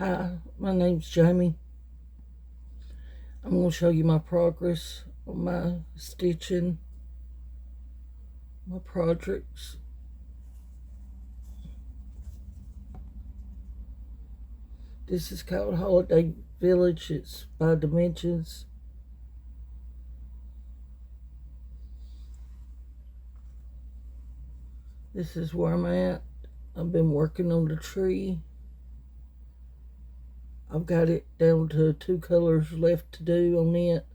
Hi, my name's Jamie. I'm going to show you my progress on my stitching, my projects. This is called Holiday Village. It's by Dimensions. This is where I'm at. I've been working on the tree. I've got it down to 2 colors left to do on it.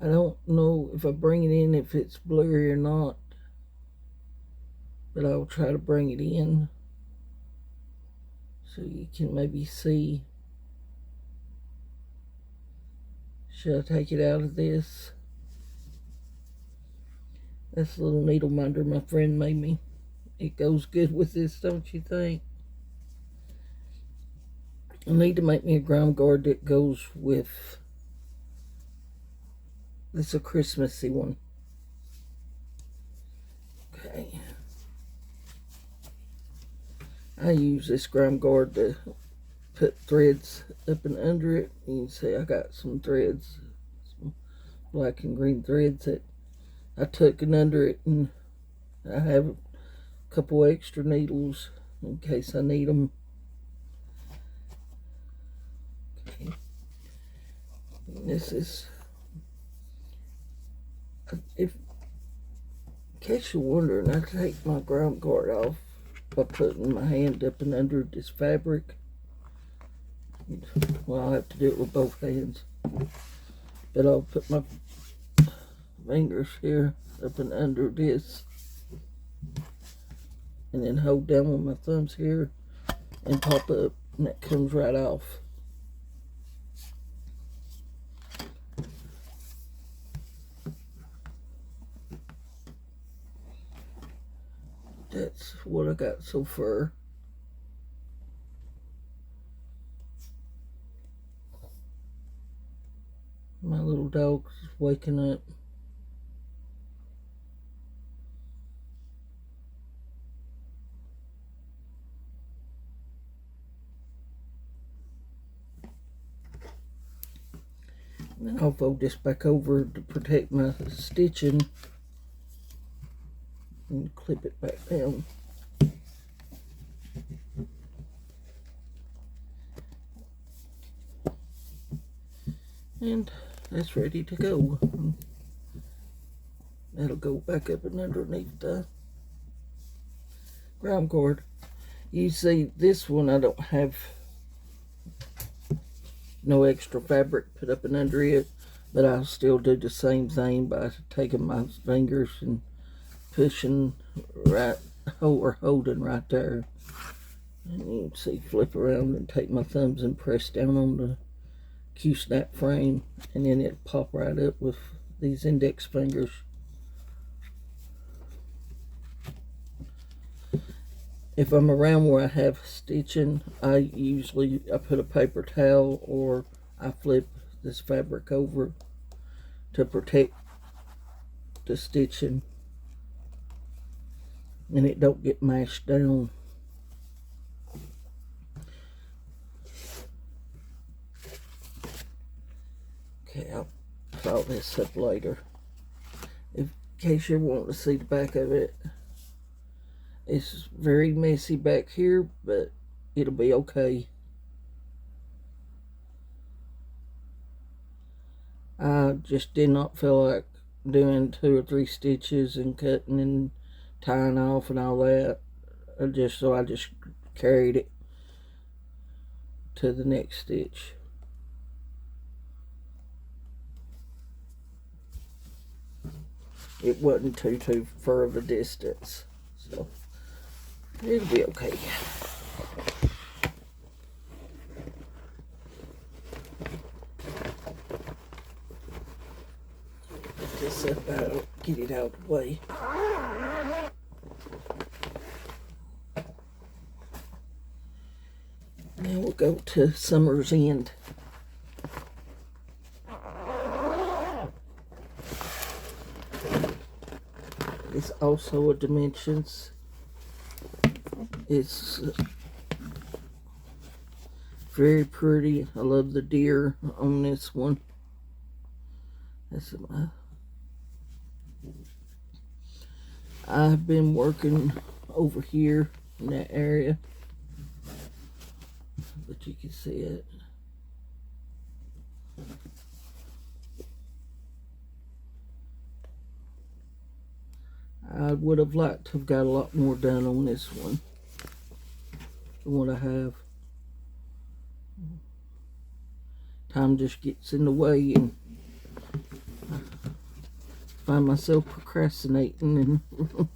I don't know if I bring it in if it's blurry or not, but I'll try to bring it in so you can maybe see. Should I take it out of this? That's a little needle minder my friend made me. It goes good with this, don't you think? I need to make me a ground guard that goes with this, a Christmassy one. Okay. I use this ground guard to put threads up and under it. You can see I got some threads, some black and green threads that I took and under it, and I have a couple extra needles in case I need them. Okay. And this is, in case you're wondering, I take my ground guard off by putting my hand up and under this fabric. Well, I'll have to do it with both hands, but I'll put my fingers here up and under this, and then hold down with my thumbs here and pop up, and that comes right off. That's what I got so far. My little dog's waking up. And I'll fold this back over to protect my stitching and clip it back down. And that's ready to go. That'll go back up and underneath the ground cord. You see, this one I don't have no extra fabric put up and under it, but I'll still do the same thing by taking my fingers and pushing right, or holding right there. And you can see, flip around and take my thumbs and press down on the Q-snap frame, and then it'll pop right up with these index fingers. If I'm around where I have stitching, I put a paper towel, or I flip this fabric over to protect the stitching and it don't get mashed down. Okay, I'll file this up later. In case you're wanting to see the back of it, it's very messy back here, but it'll be okay. I just did not feel like doing 2 or 3 stitches and cutting and tying off and all that. I just carried it to the next stitch. It wasn't too far of a distance, so it'll be okay. Put this up out, get it out of the way. Now we'll go to Summer's End. It's also a Dimensions. It's very pretty. I love the deer on this one. I've been working over here in that area, but you can see it. I would have liked to have got a lot more done on this one than what I have. Time just gets in the way and I find myself procrastinating and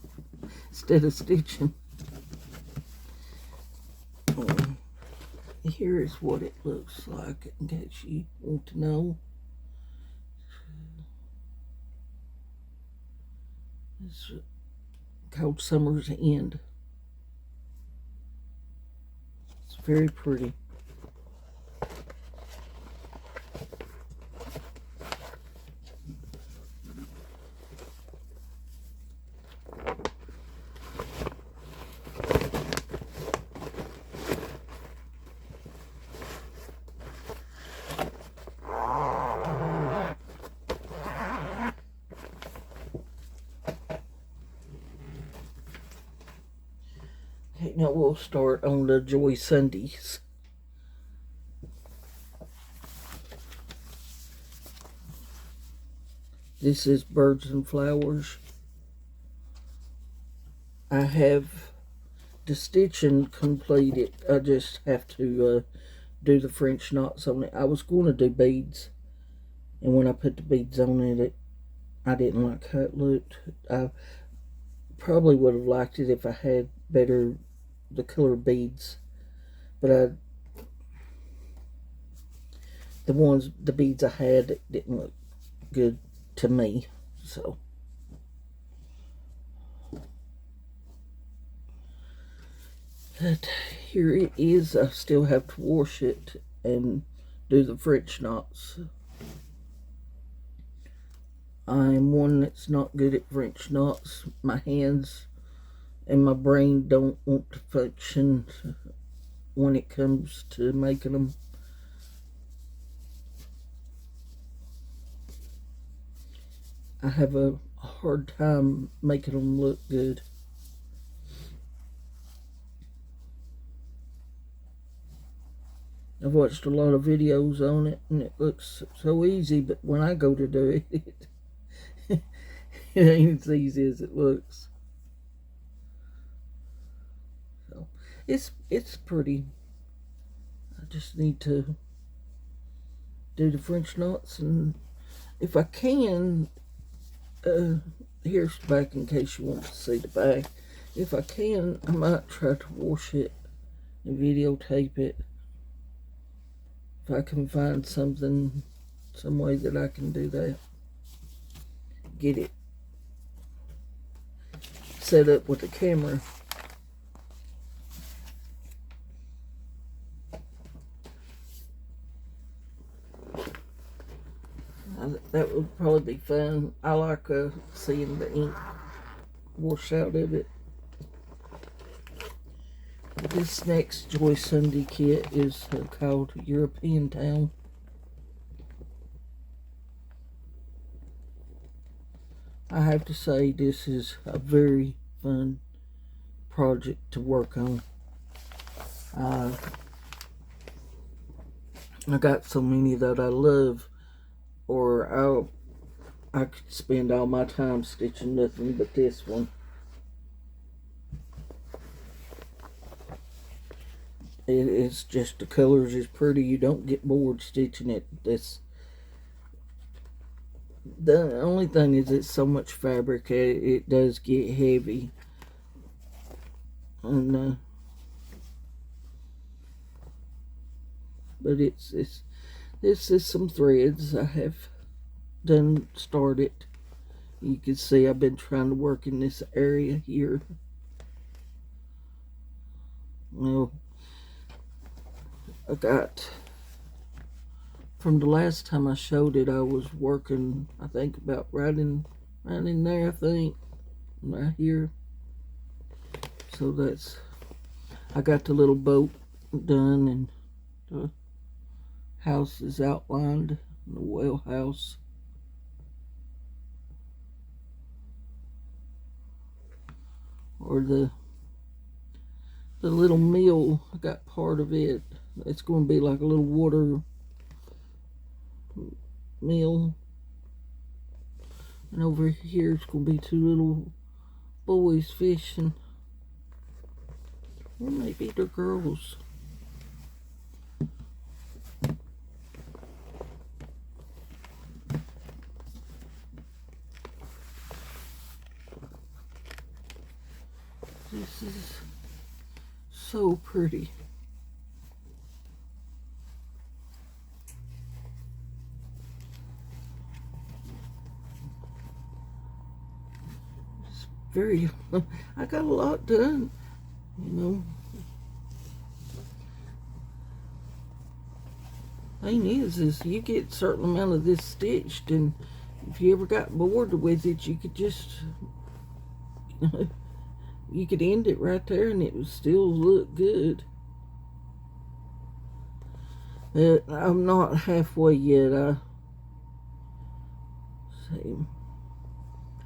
instead of stitching. Here is what it looks like in case you want to know. It's called Summer's End. It's very pretty. Okay, now we'll start on the Joy Sundays. This is Birds and Flowers. I have the stitching completed. I just have to do the French knots on it. I was going to do beads, and when I put the beads on it, I didn't like how it looked. I probably would have liked it if I had better the color beads, but the beads I had didn't look good to me, so but here it is. I still have to wash it and do the French knots. I'm one that's not good at French knots. My hands and my brain don't want to function when it comes to making them. I have a hard time making them look good. I've watched a lot of videos on it and it looks so easy, but when I go to do it, it ain't as easy as it looks. So it's pretty. I just need to do the French knots, and if I can, here's the back in case you want to see the back. If I can, I might try to wash it and videotape it. If I can find some way that I can do that. Get it set up with the camera. That would probably be fun. I like seeing the ink wash out of it. This next Joy Sunday kit is called European Town. I have to say this is a very fun project to work on. I got so many that I love, or I could spend all my time stitching nothing but this one. It's just the colors is pretty. You don't get bored stitching it. The only thing is it's so much fabric, it does get heavy. And but this is some threads I have done started. You can see I've been trying to work in this area here. Well, I got, from the last time I showed it, I was working, I think about right in there, I think, right here. So that's I got the little boat done, and the house is outlined, the well house. Or the little mill, I got part of it. It's going to be like a little water mill. And over here it's going to be two little boys fishing. Or maybe they're girls. This is so pretty. It's very, I got a lot done, you know. Thing is you get a certain amount of this stitched, and if you ever got bored with it, you could just, you could end it right there and it would still look good. I'm not halfway yet.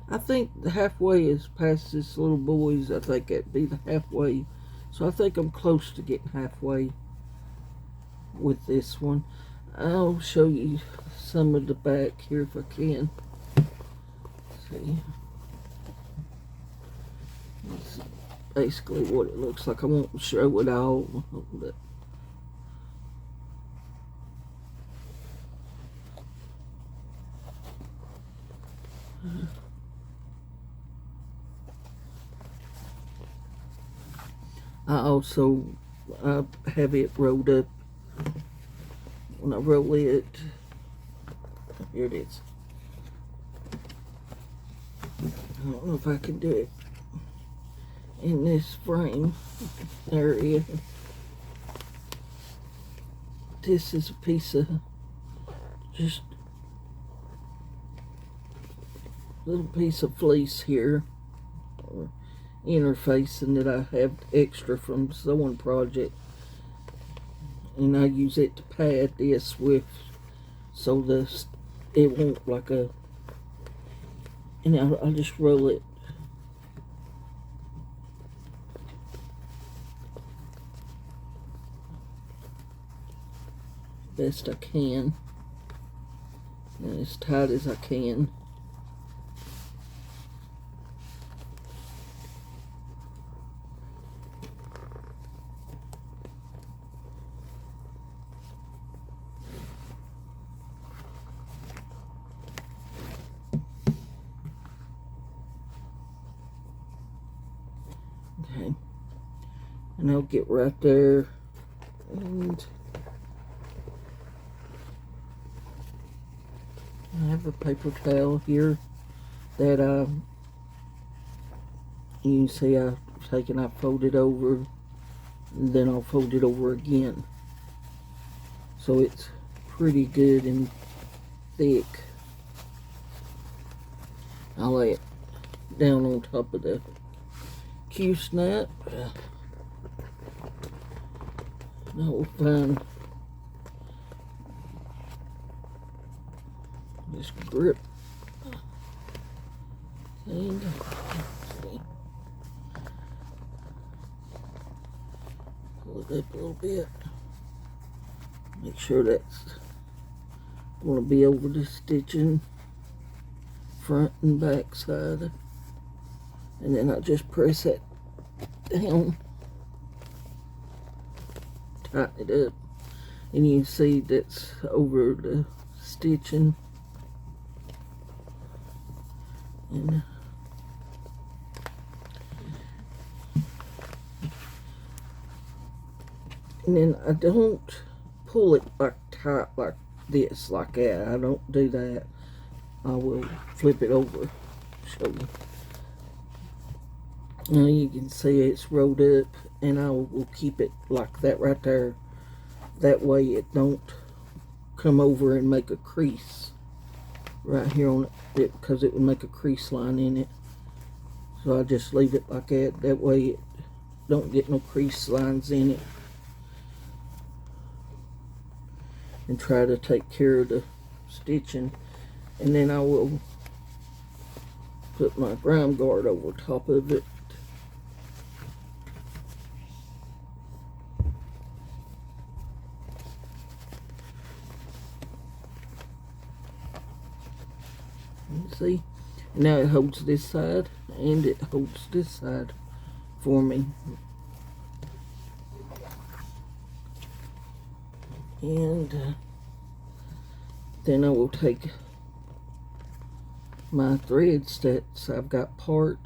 I think the halfway is past this little boys. I think that'd be the halfway. So I think I'm close to getting halfway with this one. I'll show you some of the back here if I can. See. That's basically what it looks like. I won't show it all, but I also have it rolled up. When I roll it, here it is. I don't know if I can do it in this frame area. This is a piece of just little piece of fleece here, or interfacing that I have extra from sewing project, and I use it to pad this with, so this it won't like a, and I'll just roll it best I can, and as tight as I can. Okay, and I'll get right there, and I have a paper towel here that you can see I've taken, I fold it over, and then I'll fold it over again, so it's pretty good and thick. I'll lay it down on top of the Q-snap. That will find this grip thing. Pull it up a little bit. Make sure that's going to be over the stitching, front and back side. And then I just press that down, tighten it up, and you can see that's over the stitching. And then I don't pull it like tight like this, like that. I don't do that. I will flip it over, show you. Now you can see it's rolled up, and I will keep it like that right there. That way it don't come over and make a crease right here on it, because it would make a crease line in it. So I just leave it like that. That way don't get no crease lines in it, and try to take care of the stitching. And then I will put my grime guard over top of it. See, now it holds this side and it holds this side for me. And then I will take my threads that I've got apart,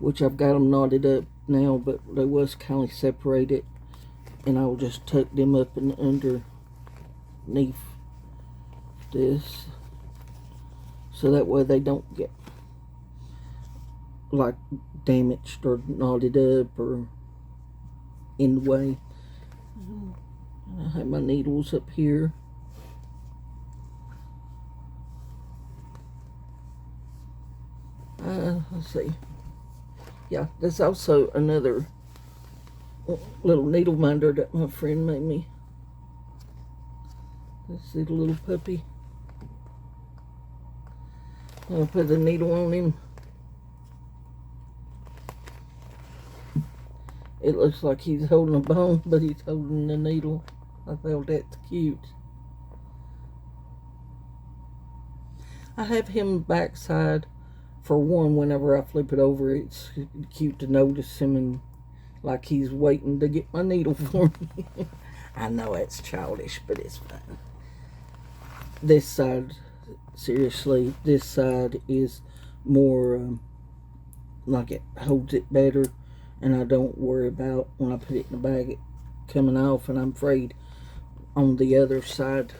which I've got them knotted up now, but they was kind of separated, and I will just tuck them up and underneath this, so that way they don't get like damaged or knotted up or in the way. I have my needles up here. Let's see. Yeah, there's also another little needle minder that my friend made me. Let's see the little puppy. I'll put the needle on him. It looks like he's holding a bone, but he's holding a needle. I thought that's cute. I have him backside for one. Whenever I flip it over, it's cute to notice him, and like he's waiting to get my needle for me. I know it's childish, but it's fun. This side, seriously, this side is more like it holds it better, and I don't worry about when I put it in the bag it coming off. And I'm afraid on the other side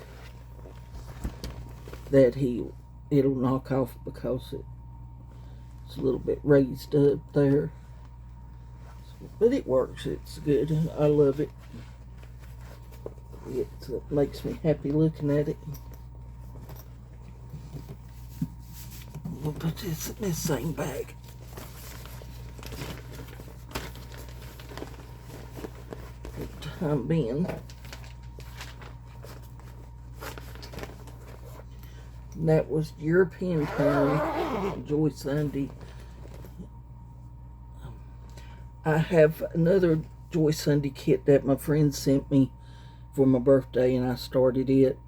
that it'll knock off because it's a little bit raised up there. But it works. It's good. I love it. It makes me happy looking at it. We'll put this in this same bag. For the time being. That was European Town, Joy Sunday. I have another Joy Sunday kit that my friend sent me for my birthday, and I started it,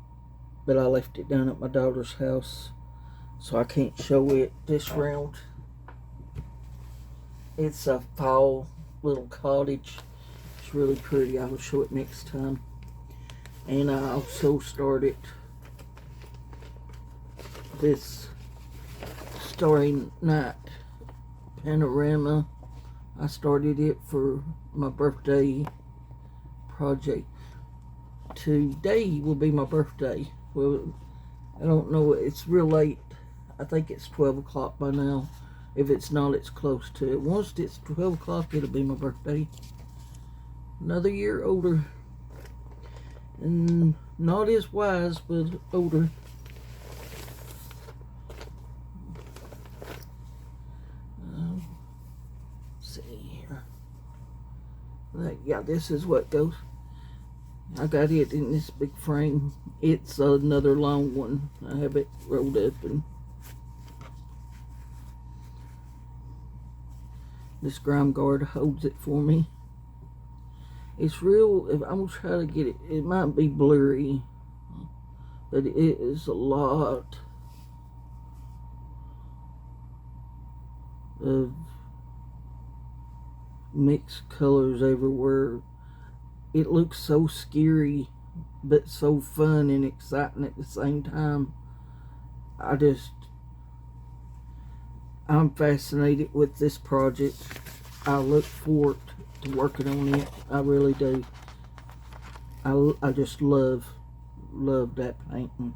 but I left it down at my daughter's house, so I can't show it this round. It's a fall little cottage. It's really pretty. I will show it next time. And I also started this Starry Night Panorama. I started it for my birthday project. Today will be my birthday. Well, I don't know. It's real late. I think it's 12 o'clock by now. If it's not, it's close to it. Once it's 12 o'clock, it'll be my birthday. Another year older. And not as wise, but older. See here. Yeah, this is what goes. I got it in this big frame. It's another long one. I have it rolled up, and this grime guard holds it for me. It's real. If I'm gonna try to get it, it might be blurry, but it is a lot of mixed colors everywhere. It looks so scary, but so fun and exciting at the same time. I'm fascinated with this project. I look forward to working on it. I really do. I just love that painting,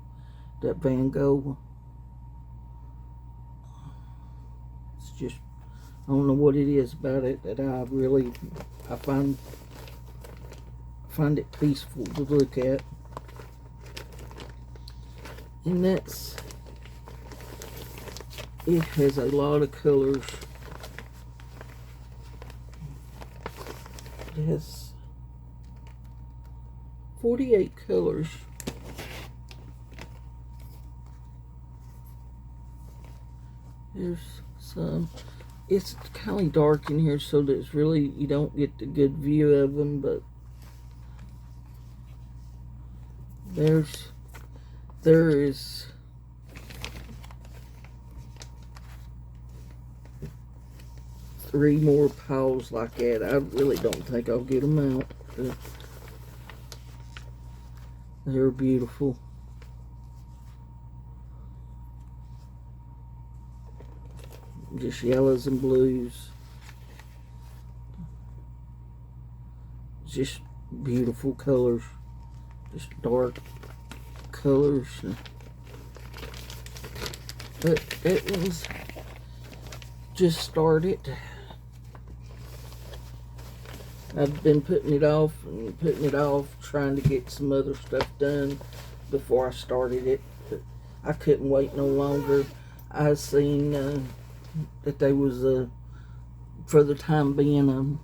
that Van Gogh. It's just, I don't know what it is about it that I find it peaceful to look at. And it has a lot of colors. It has 48 colors. Here's some. It's kind of dark in here, so that it's really, you don't get the good view of them, but there is 3 more piles like that. I really don't think I'll get them out, but they're beautiful. Just yellows and blues. Just beautiful colors. Just dark colors. But that one's just started. I've been putting it off and putting it off, trying to get some other stuff done before I started it. But I couldn't wait no longer. I seen that there was for the time being,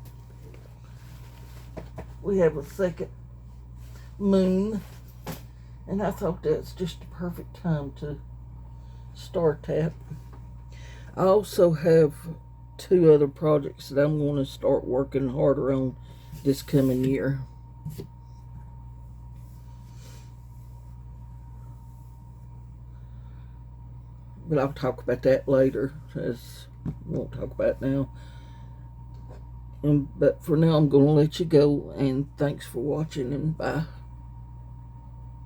we have a second moon, and I thought that's just the perfect time to start that. I also have 2 other projects that I'm going to start working harder on this coming year. But I'll talk about that later, as I won't talk about it now. But for now, I'm going to let you go, and thanks for watching, and bye.